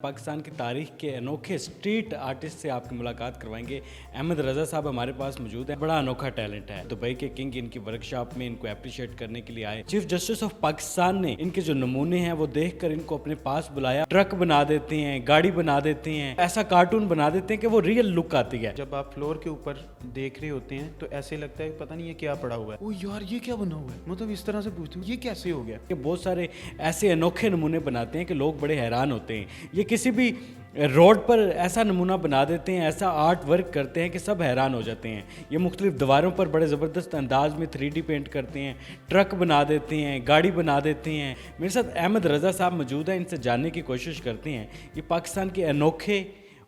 पाकिस्तान की तारीख के अनोखे स्ट्रीट आर्टिस्ट से आपकी मुलाकात करवाएंगे। अहमद रज़ा साहब हमारे पास मौजूद है। बड़ा अनोखा टैलेंट है। दुबई के किंग इनकी वर्कशॉप में इनको अप्रिशिएट करने के लिए आए। चीफ जस्टिस ऑफ पाकिस्तान ने इनके जो नमूने हैं वो देखकर इनको अपने पास बुलाया। ट्रक बना देते हैं, गाड़ी बना देते हैं, ऐसा कार्टून बना देते हैं कि वो रियल लुक आती है। जब आप फ्लोर के ऊपर देख रहे होते हैं तो ऐसे लगता है पता नहीं ये क्या पड़ा हुआ है, ओ यार ये क्या बना हुआ है, मतलब इस तरह से पूछते हो ये कैसे हो गया। कि बहुत सारे ऐसे अनोखे नमूने बनाते हैं कि लोग बड़े हैरान होते हैं। ये किसी भी रोड पर ऐसा नमूना बना देते हैं, ऐसा आर्ट वर्क करते हैं कि सब हैरान हो जाते हैं। ये मुख्तलिफ दीवारों पर बड़े ज़बरदस्त अंदाज में 3D पेंट करते हैं, ट्रक बना देते हैं, गाड़ी बना देते हैं। मेरे साथ अहमद रज़ा साहब मौजूद हैं, इनसे जानने की कोशिश करते हैं ये पाकिस्तान के अनोखे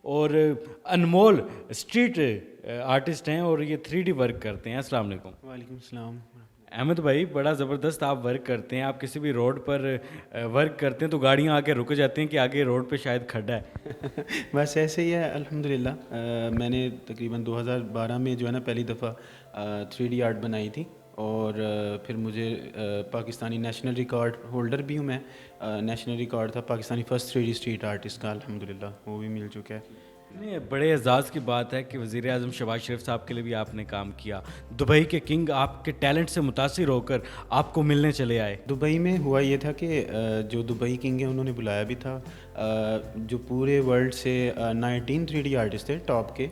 और अनमोल स्ट्रीट आर्टिस्ट हैं और ये 3D वर्क करते हैं। अस्सलाम वालेकुम। वालेकुम सलाम। अहमद भाई, बड़ा ज़बरदस्त आप वर्क करते हैं। आप किसी भी रोड पर वर्क करते हैं तो गाड़ियाँ आके रुक जाती हैं कि आगे रोड पे शायद खड्डा है। बस ऐसे ही है अल्हम्दुलिल्लाह। मैंने तकरीबन 2012 में जो है ना पहली दफ़ा 3D आर्ट बनाई थी और फिर मुझे पाकिस्तानी नेशनल रिकॉर्ड होल्डर भी हूँ मैं। नेशनल रिकॉर्ड था Pakistani first 3D street artist का, अल्हम्दुलिल्लाह वो भी मिल चुका है। नहीं, बड़े एजाज़ की बात है कि वज़ीर आज़म शहबाज शरीफ साहब के लिए भी आपने काम किया। दुबई के किंग आपके टैलेंट से मुतासिर होकर आपको मिलने चले आए। दुबई में हुआ ये था कि जो दुबई किंग है उन्होंने बुलाया भी था। जो पूरे वर्ल्ड से 19 3D आर्टिस्ट थे टॉप के,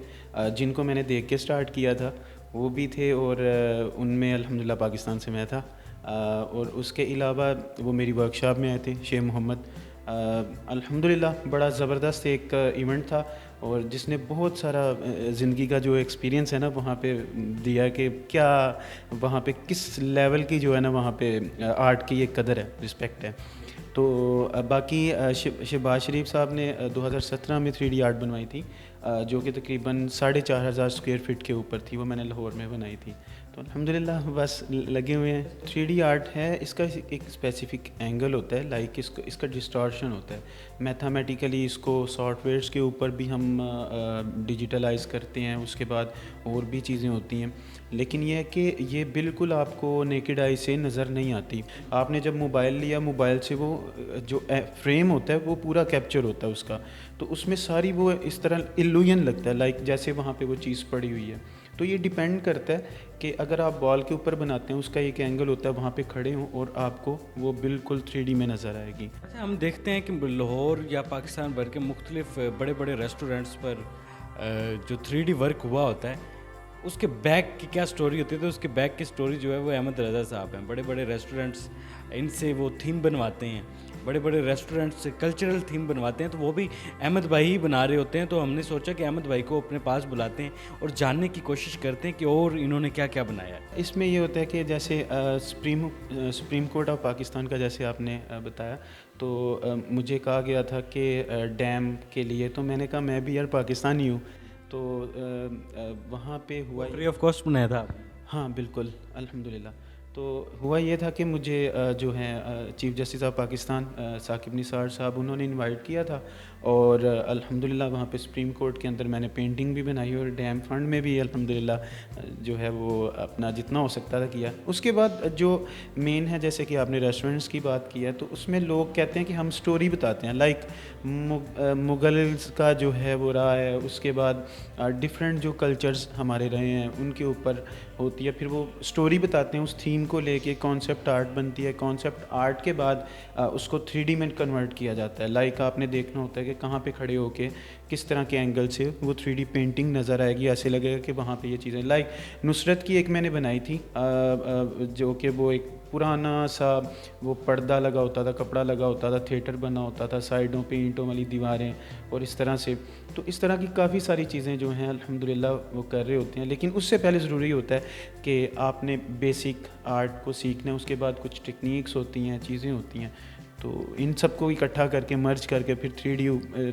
जिनको मैंने देख के स्टार्ट किया था वो भी थे और उनमें अल्हम्दुलिल्लाह पाकिस्तान से मैं था। और उसके अलावा वो मेरी वर्कशॉप में आए थे शेख मोहम्मद। अल्हम्दुलिल्लाह बड़ा ज़बरदस्त एक इवेंट था और जिसने बहुत सारा ज़िंदगी का जो एक्सपीरियंस है ना वहाँ पे दिया कि क्या वहाँ पे किस लेवल की जो है ना वहाँ पे आर्ट की एक कदर है, रिस्पेक्ट है। तो बाकी शहबाज शरीफ साहब ने 2017 में 3D आर्ट बनवाई थी जो कि तकरीबन 4,500 स्क्वायर फीट के ऊपर थी। वो मैंने लाहौर में बनाई थी। तो अल्हम्दुलिल्लाह बस लगे हुए हैं। 3D आर्ट है, इसका एक स्पेसिफिक एंगल होता है, लाइक इसका डिस्टॉर्शन होता है। मैथमेटिकली इसको सॉफ्टवेयर्स के ऊपर भी हम डिजिटलाइज करते हैं, उसके बाद और भी चीज़ें होती हैं। लेकिन यह है कि ये बिल्कुल आपको नेकेड आई से नज़र नहीं आती। आपने जब मोबाइल लिया, मोबाइल से वो जो फ्रेम होता है वो पूरा कैप्चर होता है उसका, तो उसमें सारी वो इस तरह इल्यूजन लगता है, लाइक जैसे वहाँ पे वो चीज़ पड़ी हुई है। तो ये डिपेंड करता है कि अगर आप बॉल के ऊपर बनाते हैं उसका एक एंगल होता है, वहाँ पे खड़े हों और आपको वो बिल्कुल 3D में नज़र आएगी। अच्छा, हम देखते हैं कि लाहौर या पाकिस्तान भर के मुख्तलिफ बड़े बड़े रेस्टोरेंट्स पर जो 3D वर्क हुआ होता है उसके बैक की क्या स्टोरी होती है। तो उसके बैक की स्टोरी जो है वो अहमद रज़ा साहब हैं। बड़े बड़े रेस्टोरेंट्स इनसे वो थीम बनवाते हैं, बड़े बड़े रेस्टोरेंट्स से कल्चरल थीम बनवाते हैं, तो वो भी अहमद भाई ही बना रहे होते हैं। तो हमने सोचा कि अहमद भाई को अपने पास बुलाते हैं और जानने की कोशिश करते हैं कि और इन्होंने क्या क्या बनाया है। इसमें ये होता है कि जैसे सुप्रीम कोर्ट ऑफ पाकिस्तान का जैसे आपने बताया, तो मुझे कहा गया था कि डैम के लिए, तो मैंने कहा मैं भी यार पाकिस्तानी हूँ। तो वहाँ पे हुआ फ्री ऑफ कॉस्ट बनाया था। हाँ बिल्कुल अल्हम्दुलिल्लाह। तो हुआ ये था कि मुझे जो है chief justice of Pakistan Saqib Nisar साहब उन्होंने इनवाइट किया था और अल्हम्दुलिल्लाह वहाँ पे सुप्रीम कोर्ट के अंदर मैंने पेंटिंग भी बनाई और डैम फंड में भी अल्हम्दुलिल्लाह जो है वो अपना जितना हो सकता था किया। उसके बाद जो मेन है, जैसे कि आपने रेस्टोरेंट्स की बात की है, तो उसमें लोग कहते हैं कि हम स्टोरी बताते हैं, लाइक मुगल्स का जो है वो रहा है, उसके बाद डिफरेंट जो कल्चर्स हमारे रहे हैं उनके ऊपर होती है, फिर वो स्टोरी बताते हैं उस थीम को लेके। कॉन्सेप्ट आर्ट बनती है, कॉन्सेप्ट आर्ट के बाद उसको 3D में कन्वर्ट किया जाता है। लाइक आपने देखना होता है कि कहाँ पे खड़े होके किस तरह के एंगल से वो 3D पेंटिंग नज़र आएगी, ऐसे लगेगा कि वहाँ पे ये चीज़ें। लाइक नुसरत की एक मैंने बनाई थी जो कि वो एक पुराना सा वो पर्दा लगा होता था, कपड़ा लगा होता था, थिएटर बना होता था, साइडों पे ईंटों वाली दीवारें और इस तरह से। तो इस तरह की काफ़ी सारी चीज़ें जो हैं अल्हम्दुलिल्लाह वो कर रहे होते हैं। लेकिन उससे पहले ज़रूरी होता है कि आपने बेसिक आर्ट को सीखना है, उसके बाद कुछ टेक्निक्स होती हैं, चीज़ें होती हैं, तो इन सबको इकट्ठा करके मर्ज करके फिर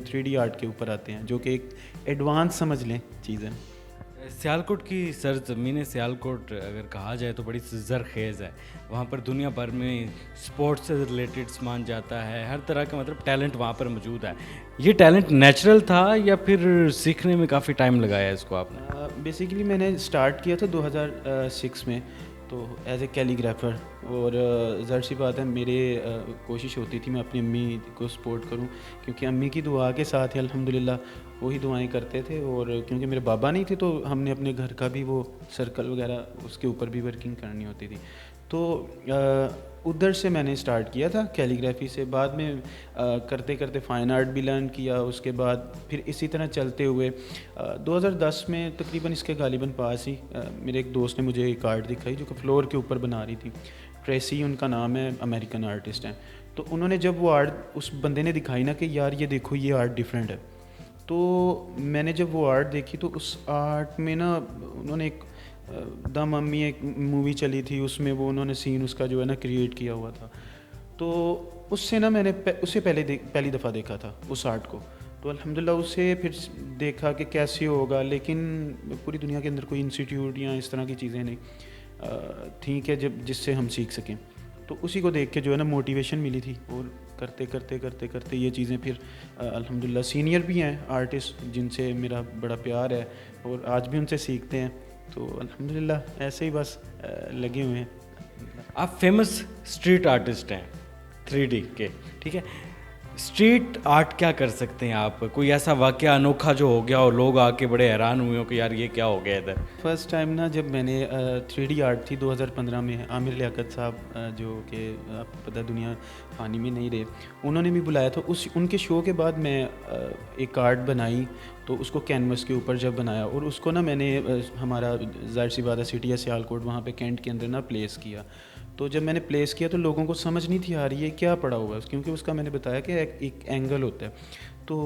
3D आर्ट के ऊपर आते हैं, जो कि एक एडवांस समझ लें चीज़ें। सियालकोट की सरजमीन सियालकोट अगर कहा जाए तो बड़ी ज़रखेज़ है। वहाँ पर दुनिया भर में स्पोर्ट्स से रिलेटेड सामान जाता है, हर तरह का मतलब टैलेंट वहाँ पर मौजूद है। ये टैलेंट नेचुरल था या फिर सीखने में काफ़ी टाइम लगाया इसको आपने? बेसिकली मैंने स्टार्ट किया था 2006 में تو ایز اے کیلیگرافر. اور ظاہر سی بات ہے میرے کوشش ہوتی تھی میں اپنی امی کو سپورٹ کروں, کیونکہ امی کی دعا کے ساتھ ہی الحمدللہ وہی دعائیں کرتے تھے. اور کیونکہ میرے بابا نہیں تھے تو ہم نے اپنے گھر کا بھی وہ سرکل وغیرہ اس کے اوپر بھی ورکنگ کرنی ہوتی تھی. تو ادھر سے میں نے اسٹارٹ کیا تھا کیلیگرافی سے. بعد میں کرتے کرتے فائن آرٹ بھی لرن کیا. اس کے بعد پھر اسی طرح چلتے ہوئے 2010 میں تقریباً اس کے غالباً پاس ہی میرے ایک دوست نے مجھے ایک آرٹ دکھائی جو کہ فلور کے اوپر بنا رہی تھی. ٹریسی ان کا نام ہے, امریکن آرٹسٹ ہیں. تو انہوں نے جب وہ آرٹ اس بندے نے دکھائی نا کہ یار یہ دیکھو یہ آرٹ ڈفرینٹ ہے, تو میں نے جب وہ آرٹ دیکھی تو اس آرٹ میں نا انہوں نے ایک دا ممی ایک مووی چلی تھی, اس میں وہ انہوں نے سین اس کا جو ہے نا کریٹ کیا ہوا تھا. تو اس سے نا میں نے اسے پہلی دفعہ دیکھا تھا اس آرٹ کو. تو الحمدللہ اسے پھر دیکھا کہ کیسے ہوگا, لیکن پوری دنیا کے اندر کوئی انسٹیٹیوٹ یا اس طرح کی چیزیں نہیں تھیں کہ جس سے ہم سیکھ سکیں. تو اسی کو دیکھ کے جو ہے نا موٹیویشن ملی تھی. اور کرتے کرتے کرتے کرتے یہ چیزیں پھر الحمدللہ سینئر بھی ہیں آرٹسٹ جن سے میرا بڑا پیار ہے اور آج بھی ان سے سیکھتے ہیں. تو الحمدللہ ایسے ہی بس لگے ہوئے ہیں. آپ فیمس اسٹریٹ آرٹسٹ ہیں 3D کے, ٹھیک ہے. اسٹریٹ آرٹ کیا کر سکتے ہیں آپ؟ کوئی ایسا واقعہ انوکھا جو ہو گیا اور لوگ آ کے بڑے حیران ہوئے ہوں کہ یار یہ کیا ہو گیا ادھر؟ فرسٹ ٹائم نا جب میں نے 3D آرٹ تھی 2015 میں, عامر لیاقت صاحب جو کہ آپ کو پتہ دنیا فانی میں نہیں رہے, انہوں نے بھی بلایا تھا. ان کے شو کے بعد میں ایک آرٹ بنائی. تو اس کو کینوس کے اوپر جب بنایا اور اس کو نا میں نے ہمارا ظاہر سی بات ہے سٹی ہے سیالکوٹ, وہاں پہ کینٹ کے اندر نا پلیس کیا. تو جب میں نے پلیس کیا تو لوگوں کو سمجھ نہیں تھی آ رہی ہے کیا پڑا ہوا ہے, کیونکہ اس کا میں نے بتایا کہ ایک اینگل ہوتا ہے. تو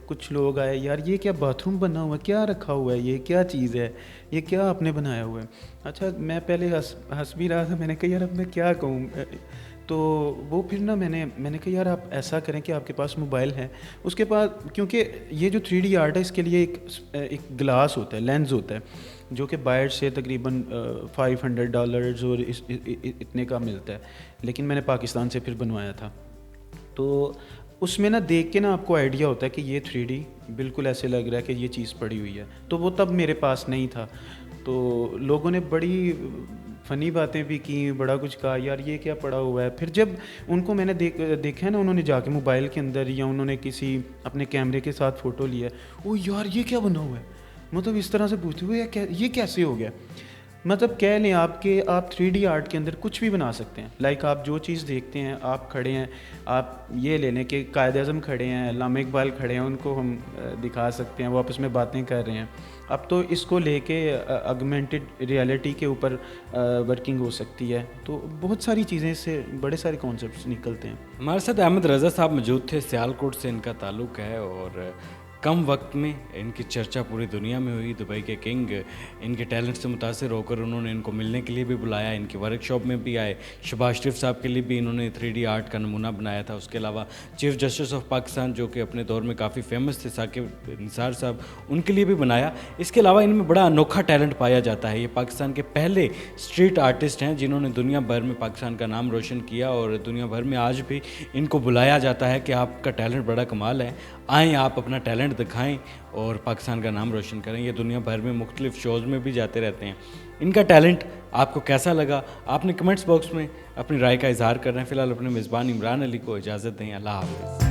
کچھ لوگ آئے, یار یہ کیا باتھ روم بنا ہوا ہے, کیا رکھا ہوا ہے, یہ کیا چیز ہے, یہ کیا آپ نے بنایا ہوا ہے. اچھا میں پہلے ہنس بھی رہا تھا, میں نے کہا یار اب میں کیا کہوں. تو وہ پھر نا میں نے کہا یار آپ ایسا کریں کہ آپ کے پاس موبائل ہے, اس کے پاس, کیونکہ یہ جو 3D آرٹ ہے اس کے لیے ایک گلاس ہوتا ہے, لینز ہوتا ہے جو کہ باہر سے تقریباً $500 اور اتنے کا ملتا ہے, لیکن میں نے پاکستان سے پھر بنوایا تھا. تو اس میں نا دیکھ کے نا آپ کو آئیڈیا ہوتا ہے کہ یہ 3D بالکل ایسے لگ رہا ہے کہ یہ چیز پڑی ہوئی ہے. تو وہ تب میرے پاس نہیں تھا. تو لوگوں نے بڑی فنی باتیں بھی کی, بڑا کچھ کہا یار یہ کیا پڑا ہوا ہے. پھر جب ان کو میں نے دیکھا ہے نا, انہوں نے جا کے موبائل کے اندر یا انہوں نے کسی اپنے کیمرے کے ساتھ فوٹو لیا, او یار یہ کیا بنا ہوا ہے, مطلب اس طرح سے پوچھتے ہوئے یہ کیسے ہو گیا. مطلب کہہ لیں آپ کہ آپ 3D آرٹ کے اندر کچھ بھی بنا سکتے ہیں. لائک آپ جو چیز دیکھتے ہیں, آپ کھڑے ہیں, آپ یہ لے لیں کہ قائد اعظم کھڑے ہیں, علامہ اقبال کھڑے ہیں, ان کو ہم دکھا سکتے ہیں, وہ آپس میں باتیں کر رہے ہیں. اب تو اس کو لے کے آگمنٹڈ ریئلٹی کے اوپر ورکنگ ہو سکتی ہے. تو بہت ساری چیزیں اس سے بڑے سارے کانسیپٹس نکلتے ہیں. ہمارے ساتھ احمد رضا صاحب موجود تھے, سیالکوٹ سے ان کا تعلق ہے اور کم وقت میں ان کی چرچا پوری دنیا میں ہوئی. دبئی کے کنگ ان کے ٹیلنٹ سے متاثر ہو کر انہوں نے ان کو ملنے کے لیے بھی بلایا, ان کی ورک شاپ میں بھی آئے. شہباز شریف صاحب کے لیے بھی انہوں نے 3D آرٹ کا نمونہ بنایا تھا. اس کے علاوہ چیف جسٹس آف پاکستان جو کہ اپنے دور میں کافی فیمس تھے, ثاقب نثار صاحب, ان کے لیے بھی بنایا. اس کے علاوہ ان میں بڑا انوکھا ٹیلنٹ پایا جاتا ہے. یہ پاکستان کے پہلے اسٹریٹ آرٹسٹ ہیں جنہوں نے دنیا بھر میں پاکستان کا نام روشن کیا, اور دنیا بھر میں آج بھی ان کو بلایا جاتا ہے کہ آپ کا ٹیلنٹ بڑا کمال ہے, آئیں آپ اپنا ٹیلنٹ دکھائیں اور پاکستان کا نام روشن کریں. یہ دنیا بھر میں مختلف شوز میں بھی جاتے رہتے ہیں. ان کا ٹیلنٹ آپ کو کیسا لگا آپ نے کمنٹس باکس میں اپنی رائے کا اظہار کرنا ہے. فی الحال اپنے میزبان عمران علی کو اجازت دیں. اللہ حافظ.